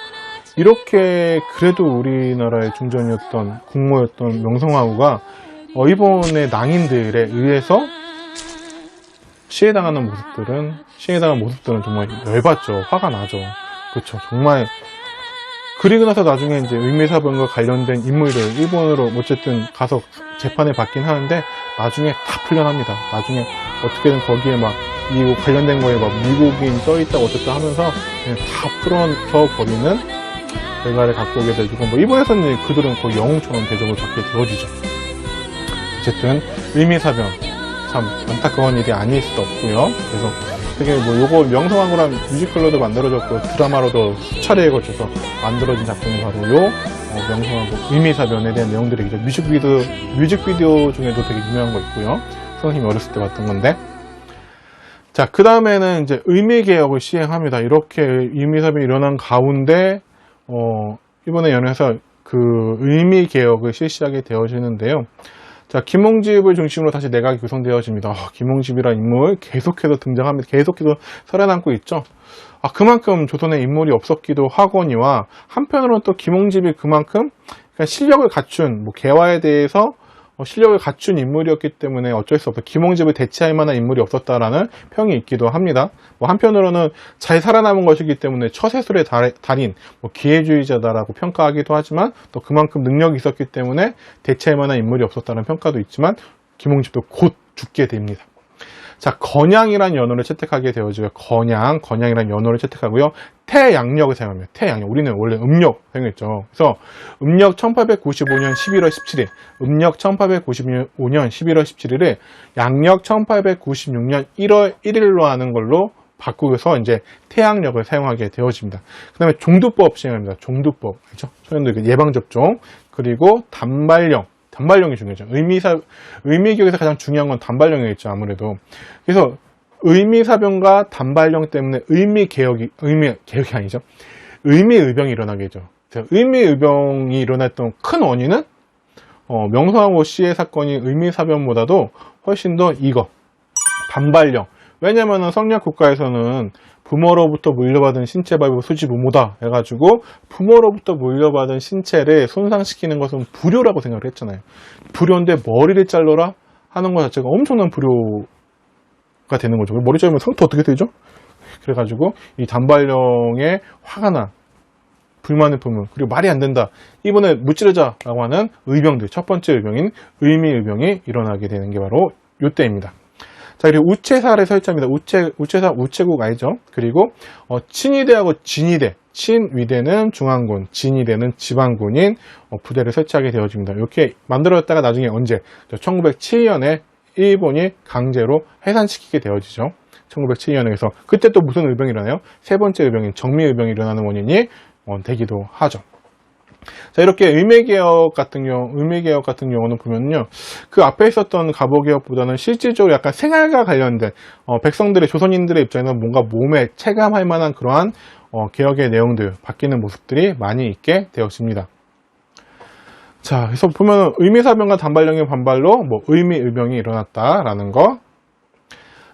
S1: 이렇게 그래도 우리나라의 중전이었던 국모였던 명성황후가 일본의 낭인들에 의해서 시해당하는 모습들은 정말 열받죠. 화가 나죠. 그렇죠. 정말. 그리고 나서 나중에 이제 의미사변과 관련된 인물들 일본으로 어쨌든 가서 재판을 받긴 하는데, 나중에 다 풀려납니다. 나중에 어떻게든 거기에 이 관련된 거에 미국인 써있다고 어쨌든 하면서 그냥 다 풀어져 버리는 결과를 갖고 오게 되고, 일본에서는 그들은 거의 영웅처럼 대접을 받게 되어지죠. 어쨌든 의미사변 참 안타까운 일이 아닐 수도 없고요. 그래서 되게 요거 명성황후랑 뮤지컬로도 만들어졌고 드라마로도 수차례에 걸쳐서 만들어진 작품이 바로 명성황후 의미사변에 대한 내용들이죠. 뮤직비디오 중에도 되게 유명한 거 있고요. 선생님이 어렸을 때 봤던 건데. 자, 그 다음에는 이제 의미개혁을 시행합니다. 이렇게 의미사변이 일어난 가운데 이번에 연해서 그 의미개혁을 실시하게 되어지는데요. 자, 김홍집을 중심으로 다시 내각이 구성되어집니다. 김홍집이라는 인물 계속해서 등장합니다. 계속해서 살아남고 있죠. 그만큼 조선에 인물이 없었기도 하거니와, 한편으로는 또 김홍집이 그만큼 실력을 갖춘, 개화에 대해서 실력을 갖춘 인물이었기 때문에 어쩔 수 없어 김홍집을 대체할 만한 인물이 없었다라는 평이 있기도 합니다. 한편으로는 잘 살아남은 것이기 때문에 처세술의 달인, 기회주의자다라고 평가하기도 하지만, 또 그만큼 능력이 있었기 때문에 대체할 만한 인물이 없었다는 평가도 있지만, 김홍집도 곧 죽게 됩니다. 자, 건양이라는 연호를 채택하게 되어지고요. 건양이라는 연호를 채택하고요. 태양력을 사용합니다. 태양력. 우리는 원래 음력 사용했죠. 그래서 음력 1895년 11월 17일, 음력 1895년 11월 17일을 양력 1896년 1월 1일로 하는 걸로 바꾸어서 이제 태양력을 사용하게 되어집니다. 그 다음에 종두법 시행합니다. 종두법. 그렇죠? 소년들 예방접종. 그리고 단발령이 중요하죠. 의미개혁에서 가장 중요한 건 단발령이겠죠, 아무래도. 그래서 의미사변과 단발령 때문에 의미개혁이 아니죠. 의미의병이 일어나게 되죠. 의미의병이 일어났던 큰 원인은, 명성황후 씨의 사건이 의미사변보다도 훨씬 더 단발령. 왜냐면은 성리학 국가에서는 부모로부터 물려받은 신체 발부 수지부모다 해가지고, 부모로부터 물려받은 신체를 손상시키는 것은 불효라고 생각을 했잖아요. 불효인데 머리를 잘라라 하는 것 자체가 엄청난 불효가 되는 거죠. 머리 자르면 상태 어떻게 되죠? 그래가지고 이 단발령에 화가 나, 불만을 품은, 그리고 말이 안 된다, 이번에 무찌르자라고 하는 의병들, 첫 번째 의병인 의미의병이 일어나게 되는 게 바로 이때입니다. 자, 그리고 우체사를 설치합니다. 우체사, 우체국 알죠? 그리고, 친위대하고 진위대. 친위대는 중앙군, 진위대는 지방군인 부대를 설치하게 되어집니다. 이렇게 만들어졌다가 나중에 언제? 1907년에 일본이 강제로 해산시키게 되어지죠. 1907년에서. 그때 또 무슨 의병이 일어나요? 세 번째 의병인 정미의병이 일어나는 원인이 되기도 하죠. 자, 이렇게 의매개혁 같은 경우는 보면요, 그 앞에 있었던 갑오개혁보다는 실질적으로 약간 생활과 관련된, 백성들의, 조선인들의 입장에서 뭔가 몸에 체감할 만한 그러한, 개혁의 내용들, 바뀌는 모습들이 많이 있게 되었습니다. 자, 그래서 보면 의미사변과 단발령의 반발로 뭐 의미의병이 일어났다라는 거.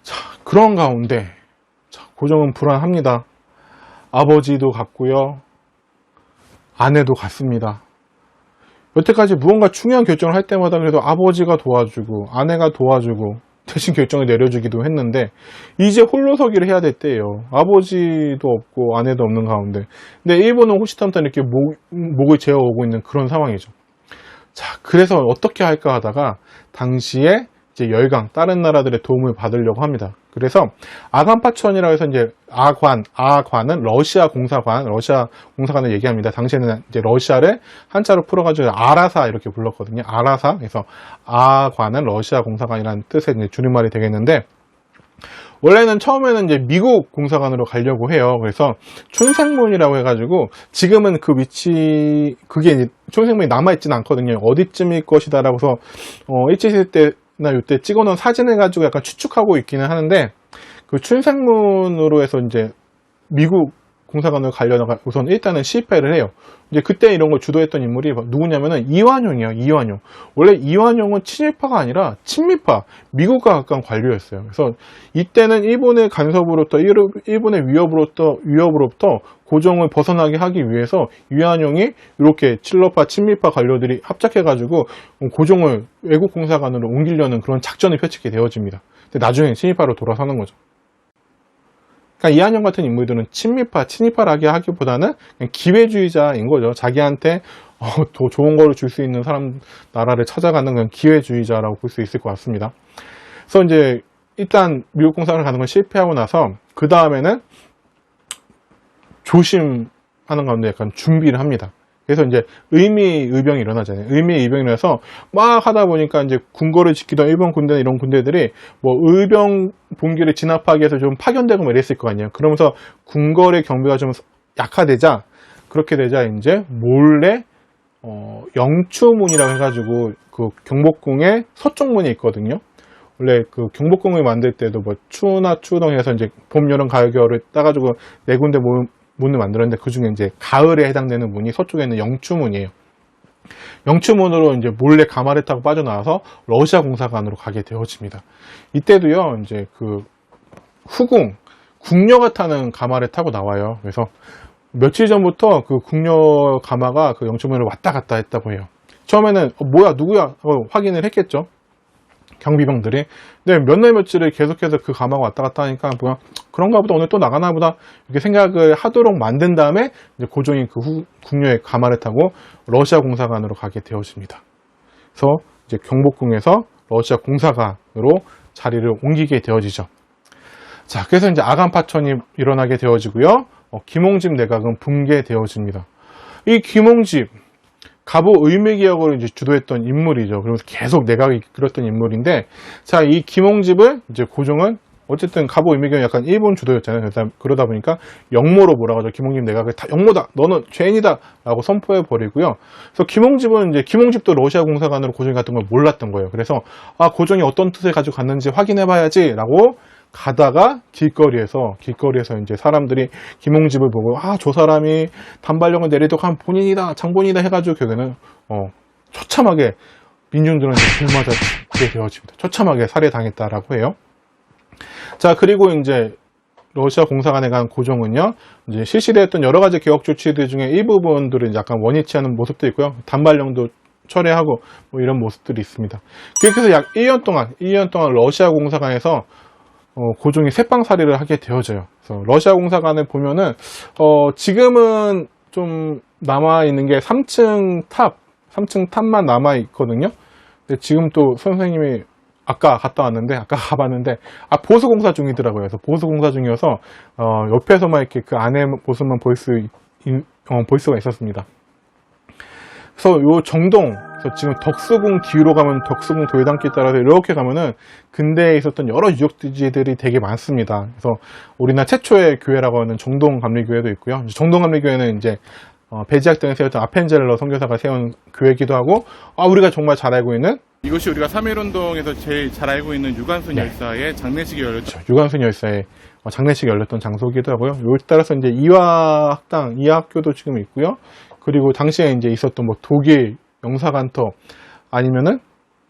S1: 자, 그런 가운데, 자, 고종은 불안합니다. 아버지도 갔고요. 아내도 갔습니다. 여태까지 무언가 중요한 결정을 할 때마다 그래도 아버지가 도와주고 아내가 도와주고 대신 결정을 내려주기도 했는데 이제 홀로서기를 해야 될 때예요. 아버지도 없고 아내도 없는 가운데. 근데 일본은 호시탐탐 이렇게 목을 재어오고 있는 그런 상황이죠. 자, 그래서 어떻게 할까 하다가 당시에 이제 열강, 다른 나라들의 도움을 받으려고 합니다. 그래서 아간파천이라고 해서 이제 아관은 러시아 공사관을 얘기합니다. 당시에는 이제 러시아를 한자로 풀어가지고 아라사 이렇게 불렀거든요. 아라사. 그래서 아관은 러시아 공사관이라는 뜻의 이제 줄임말이 되겠는데, 원래는 처음에는 이제 미국 공사관으로 가려고 해요. 그래서 춘생문이라고 해가지고 지금은 그 위치, 그게 이제 춘생문이 남아있지는 않거든요. 어디쯤일 것이다라고 해서 일제시대 때나 이때 찍어놓은 사진을 가지고 약간 추측하고 있기는 하는데, 그 춘생문으로 해서 이제 미국 공사관으로 가려다가 우선 일단은 실패를 해요. 이제 그때 이런 걸 주도했던 인물이 누구냐면은 이완용이에요. 이완용. 원래 이완용은 친일파가 아니라 친미파, 미국과 가까운 관료였어요. 그래서 이때는 일본의 간섭으로부터, 일본의 위협으로부터 고종을 벗어나게 하기 위해서 이완용이 이렇게 친러파, 친미파 관료들이 합작해가지고 고종을 외국 공사관으로 옮기려는 그런 작전을 펼치게 되어집니다. 근데 나중에 친일파로 돌아서는 거죠. 그러니까 이한영 같은 인물들은 친일파라기 하기보다는 그냥 기회주의자인 거죠. 자기한테 더 좋은 거를 줄 수 있는 나라를 찾아가는 그냥 기회주의자라고 볼 수 있을 것 같습니다. 그래서 이제 일단 미국 공사를 가는 건 실패하고 나서 그 다음에는 조심하는 가운데 약간 준비를 합니다. 그래서 이제 의미의병이 일어나잖아요. 의미의병이 일어나서 막 하다 보니까 이제 군거를 지키던 일본 군대나 이런 군대들이 뭐 의병 본기를 진압하기 위해서 좀 파견되고 이랬을 거 아니에요. 그러면서 군거의 경비가 좀 약화되자, 그렇게 되자 이제 몰래 영추문이라고 해가지고 그 경복궁의 서쪽문이 있거든요. 원래 그 경복궁을 만들 때도 뭐 추나 추동해서 이제 봄, 여름, 가을, 겨울을 따가지고 네 군데 문을 만들었는데 그 중에 이제 가을에 해당되는 문이 서쪽에 있는 영추문이에요. 영추문으로 이제 몰래 가마를 타고 빠져나와서 러시아 공사관으로 가게 되어집니다. 이때도요, 이제 그 궁녀가 타는 가마를 타고 나와요. 그래서 며칠 전부터 그 궁녀 가마가 그 영추문을 왔다 갔다 했다고 해요. 처음에는 뭐야, 누구야? 확인을 했겠죠. 경비병들이. 근데 몇 날 며칠을 계속해서 그 가마가 왔다 갔다 하니까 뭐야, 그런가 보다, 오늘 또 나가나 보다, 이렇게 생각을 하도록 만든 다음에 이제 고종이 그 궁녀의 가마를 타고 러시아 공사관으로 가게 되어집니다. 그래서 이제 경복궁에서 러시아 공사관으로 자리를 옮기게 되어지죠. 자, 그래서 이제 아간파천이 일어나게 되어지고요. 김홍집 내각은 붕괴되어집니다. 이 김홍집, 갑오 의매개혁을 이제 주도했던 인물이죠. 그러면서 계속 내각을 이끌었던 인물인데, 자, 이 김홍집을 이제 고종은 어쨌든 갑오 의매개혁 약간 일본 주도였잖아요. 그러다 보니까 역모로 몰아가지고 김홍집 내각을 다 역모다, 너는 죄인이다 라고 선포해 버리고요. 그래서 김홍집도 러시아 공사관으로 고종이 갔던 걸 몰랐던 거예요. 그래서 고종이 어떤 뜻을 가지고 갔는지 확인해 봐야지 라고 가다가 길거리에서 이제 사람들이 김홍집을 보고 저 사람이 단발령을 내리도록 한 본인이다, 장본이다 해가지고 결국에는 처참하게 민중들은 불맞아지게 되어집니다. 처참하게 살해당했다라고 해요. 자, 그리고 이제 러시아 공사관에 간 고종은요, 이제 실시됐던 여러 가지 개혁 조치들 중에 일부분들은 약간 원위치 않은 모습도 있고요. 단발령도 철회하고 뭐 이런 모습들이 있습니다. 그렇게 해서 약 1년 동안 러시아 공사관에서 고종이 새빵살이를 하게 되어져요. 그래서 러시아 공사관을 보면은 지금은 좀 남아있는 게 3층 탑만 남아있거든요. 근데 지금 또 선생님이 아까 가봤는데 보수공사 중이더라고요. 그래서 보수공사 중이어서 옆에서만 이렇게 그 안에 모습만 볼 수가 있었습니다. 그래서 요 정동, 그래서 지금 덕수궁 뒤로 가면 덕수궁 돌담길 따라서 이렇게 가면은 근대에 있었던 여러 유적지들이 되게 많습니다. 그래서 우리나라 최초의 교회라고 하는 정동감리교회도 있고요. 정동감리교회는 이제 베지악 등에 세웠던 아펜젤러 선교사가 세운 교회이기도 하고, 우리가 정말 잘 알고 있는 이것이 우리가 3.1운동에서 제일 잘 알고 있는 유관순 열사의 장례식이 열렸죠. 유관순 열사의 장례식이 열렸던 장소이기도 하고요. 여기 따라서 이제 이화학당, 이화학교도 지금 있고요. 그리고 당시에 이제 있었던 뭐 독일 영사관터 아니면은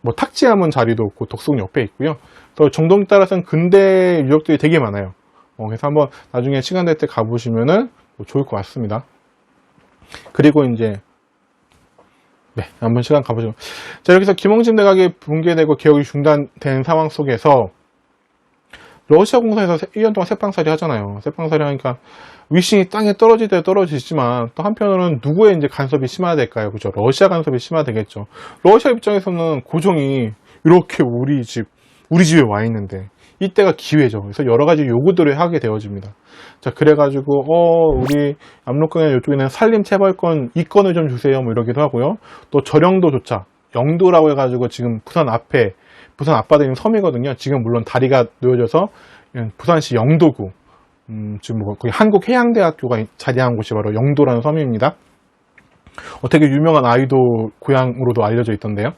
S1: 뭐 탁지하문 자리도 있고 덕숭 옆에 있고요. 또 정동에 따라서는 근대 유적들이 되게 많아요. 그래서 한번 나중에 시간 될 때 가보시면은 좋을 것 같습니다. 그리고 이제 한번 시간 가보죠. 자, 여기서 김홍진 내각이 붕괴되고 개혁이 중단된 상황 속에서 러시아 공사에서 1년 동안 쇠빵살이 하잖아요. 쇠빵살이 하니까 위신이 땅에 떨어질 때 떨어지지만 또 한편으로는 누구의 이제 간섭이 심해야 될까요? 그죠? 러시아 간섭이 심해야 되겠죠. 러시아 입장에서는 고종이 이렇게 우리 집에 와 있는데 이때가 기회죠. 그래서 여러 가지 요구들을 하게 되어집니다. 자, 그래가지고 우리 압록강의 이쪽에는 산림 체벌권 이권을 좀 주세요. 뭐 이러기도 하고요. 또 절영도조차 영도라고 해가지고 지금 부산 앞바다에 있는 섬이거든요. 지금 물론 다리가 놓여져서 부산시 영도구, 지금 뭐 거기 한국해양대학교가 자리한 곳이 바로 영도라는 섬입니다. 되게 유명한 아이돌 고향으로도 알려져 있던데요.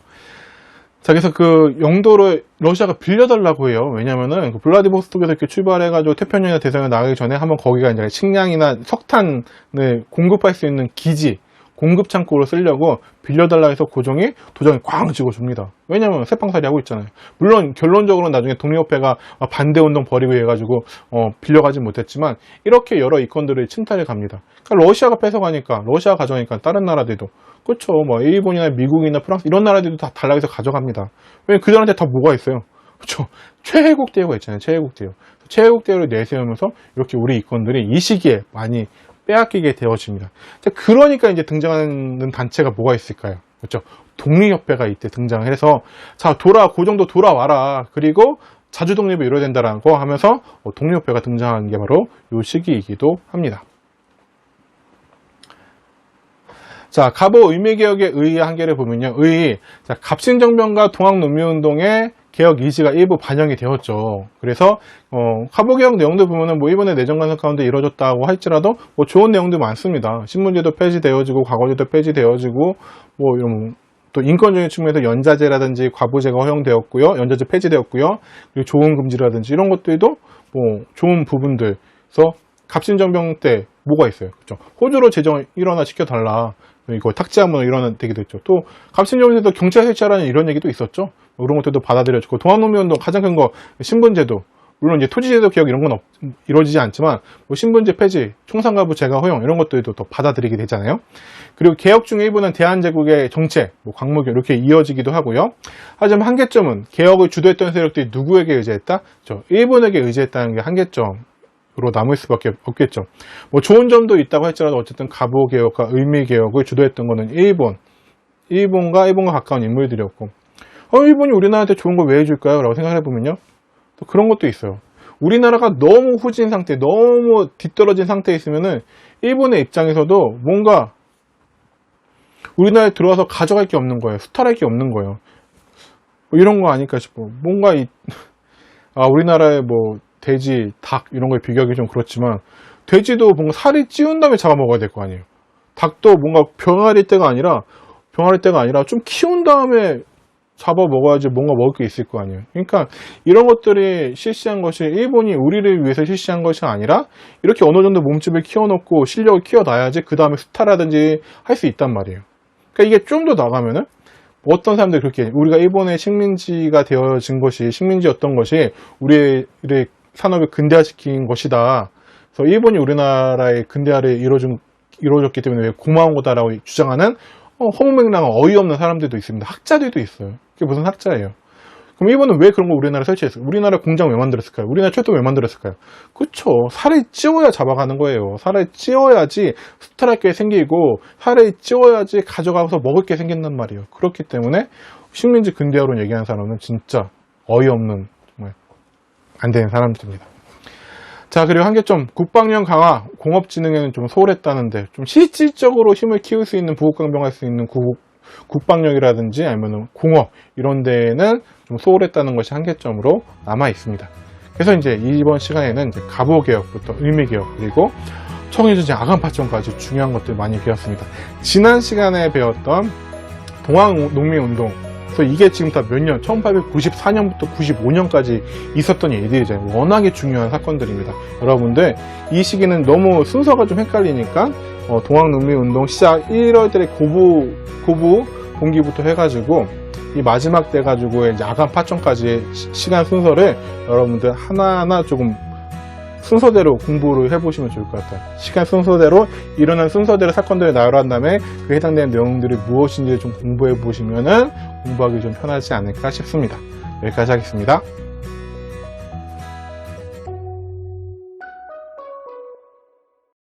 S1: 자, 그래서 그 영도를 러시아가 빌려달라고 해요. 왜냐면은 그 블라디보스톡에서 이렇게 출발해가지고 태평양이나 대서양에 나가기 전에 한번 거기가 이제 식량이나 석탄을 공급할 수 있는 기지, 공급 창고로 쓰려고 빌려달라 해서 고종이 도장에 꽝 찍어줍니다. 왜냐면 쇠빵살이 하고 있잖아요. 물론 결론적으로는 나중에 독립협회가 반대운동 벌이고 해가지고 빌려가지 못했지만 이렇게 여러 이권들을 침탈해 갑니다. 그러니까 러시아가 뺏어가니까, 러시아가 가져가니까 다른 나라들도, 그렇죠, 뭐 일본이나 미국이나 프랑스 이런 나라들도 다 달라해서 가져갑니다. 왜냐면 그들한테 다 뭐가 있어요? 그렇죠, 최애국 대우가 있잖아요. 최애국 대우. 최애국 대우를 내세우면서 이렇게 우리 이권들이 이 시기에 많이 빼앗기게 되어집니다. 그러니까 이제 등장하는 단체가 뭐가 있을까요? 그렇죠? 독립협회가 이때 등장을 해서, 자, 고종도 돌아와라. 그리고 자주 독립을 이뤄야 된다라고 하면서 독립협회가 등장한 게 바로 이 시기이기도 합니다. 자, 갑오 의미개혁의 의의 한계를 보면요. 자, 갑신정변과 동학농민운동의 개혁 이지가 일부 반영이 되었죠. 그래서 갑오개혁 내용들 보면은 뭐 일본의 내정 간섭 가운데 이루어졌다고 할지라도 뭐 좋은 내용도 많습니다. 신문제도 폐지되어지고 과거제도 폐지되어지고 뭐 이런 또 인권적인 측면에서 연자제라든지 과부제가 허용되었고요. 연자제 폐지되었고요. 그리고 조언금지라든지 이런 것들도 뭐 좋은 부분들.서 갑신정변 때 뭐가 있어요? 그렇죠? 호주로 제정을 일원화 시켜달라. 이거 탁지하면 일어나되기도 했죠. 또 갑신정변에도 경찰 설치하라는 이런 얘기도 있었죠. 이런 것들도 받아들여지고, 동학농민운동 가장 큰 거 신분제도, 물론 이제 토지제도 개혁 이런 건 이루어지지 않지만 뭐 신분제 폐지, 총상가부 제가 허용 이런 것들도 또 받아들이게 되잖아요. 그리고 개혁 중 일부는 대한제국의 정책, 뭐 광무교 이렇게 이어지기도 하고요. 하지만 한계점은 개혁을 주도했던 세력들이 누구에게 의지했다? 일본에게 의지했다는 게 한계점으로 남을 수밖에 없겠죠. 뭐 좋은 점도 있다고 할지라도 어쨌든 갑오개혁과 의미개혁을 주도했던 거는 일본과 가까운 인물들이었고, 일본이 우리나라한테 좋은 걸 왜 해줄까요? 라고 생각해 보면요, 또 그런 것도 있어요. 우리나라가 너무 후진 상태, 너무 뒤떨어진 상태에 있으면은 일본의 입장에서도 뭔가 우리나라에 들어와서 가져갈 게 없는 거예요. 수탈할 게 없는 거예요. 뭐 이런 거 아닐까 싶어. 뭔가 우리나라의 뭐 돼지, 닭 이런 거에 비교하기 좀 그렇지만, 돼지도 뭔가 살이 찌운 다음에 잡아먹어야 될 거 아니에요. 닭도 뭔가 병아릴 때가 아니라 좀 키운 다음에 잡아 먹어야지 뭔가 먹을 게 있을 거 아니에요. 그러니까 이런 것들이 실시한 것이 일본이 우리를 위해서 실시한 것이 아니라 이렇게 어느 정도 몸집을 키워놓고 실력을 키워놔야지 그 다음에 스타라든지 할 수 있단 말이에요. 그러니까 이게 좀 더 나가면은 어떤 사람들이 그렇게 우리가 일본의 식민지가 되어진 것이, 식민지였던 것이 우리의 산업을 근대화시킨 것이다. 그래서 일본이 우리나라의 근대화를 이루어졌기 때문에 고마운 거다라고 주장하는 허무맹랑한 어이없는 사람들도 있습니다. 학자들도 있어요. 그게 무슨 학자예요? 그럼 일본은 왜 그런 거 우리나라에 설치했을까요? 우리나라 공장 왜 만들었을까요? 우리나라 철도 왜 만들었을까요? 그쵸. 살을 찌워야 잡아가는 거예요. 살을 찌워야지 수탈할 게 생기고, 살을 찌워야지 가져가서 먹을 게 생긴단 말이에요. 그렇기 때문에 식민지 근대화로 얘기하는 사람은 진짜 어이없는, 정말 안 되는 사람들입니다. 자, 그리고 한계점, 국방력 강화, 공업진흥에는 좀 소홀했다는데, 좀 실질적으로 힘을 키울 수 있는, 부국강병할 수 있는 국방력이라든지 아니면 공업 이런 데에는 좀 소홀했다는 것이 한계점으로 남아 있습니다. 그래서 이제 이번 시간에는 이제 갑오개혁부터 의미개혁, 그리고 청해전쟁 아간파천까지 중요한 것들 많이 배웠습니다. 지난 시간에 배웠던 동학농민운동, 그래서 이게 지금 다 몇 년, 1894년부터 95년까지 있었던 일들이잖아요. 워낙에 중요한 사건들입니다. 여러분들 이 시기는 너무 순서가 좀 헷갈리니까 동학농민운동 시작 1월달에 고부 봉기부터 해가지고 이 마지막 때 가지고 이제 아간파천까지의 시간 순서를 여러분들 하나하나 조금 순서대로 공부를 해보시면 좋을 것 같아요. 시간 순서대로 일어난 순서대로 사건들을 나열한 다음에 그 해당되는 내용들이 무엇인지 좀 공부해 보시면은 공부하기 좀 편하지 않을까 싶습니다. 여기까지 하겠습니다.